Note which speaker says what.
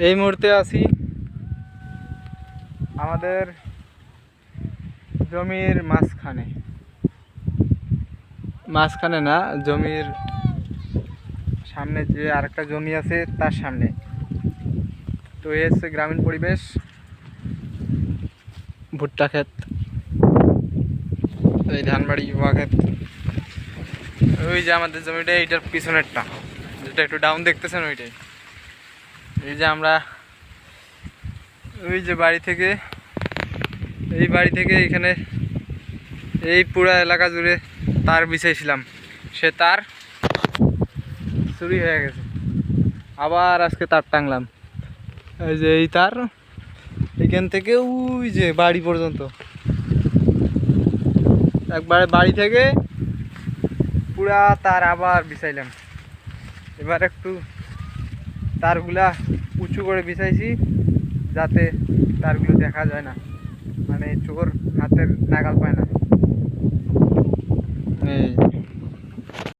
Speaker 1: এই মুহূর্তে আছি আমাদের জমির মাঝখানে না, জমির সামনে যে আরেকটা জমি আছে তার সামনে। তো এই হচ্ছে গ্রামীণ পরিবেশ, ভুট্টা ক্ষেত, এই ধানবাড়ি বা ক্ষেত। ওই যে আমাদের জমিটা, এইটার পিছনেরটা যেটা একটু ডাউন দেখতেছেন ওইটাই। এই যে আমরা ওই যে বাড়ি থেকে এখানে এই পুরা এলাকা জুড়ে তার বিছাইছিলাম, সে তার চুরি হয়ে গেছে। আবার আজকে তার টাংলাম, এই যে এই তার এখান থেকে ওই যে বাড়ি পর্যন্ত, একবারে বাড়ি থেকে পুরা তার আবার বিছাইলাম। এবার একটু তারগুলা উঁচু করে বিছাইছি যাতে তারগুলো দেখা যায় না, মানে চোর হাতের নাগাল পায় না।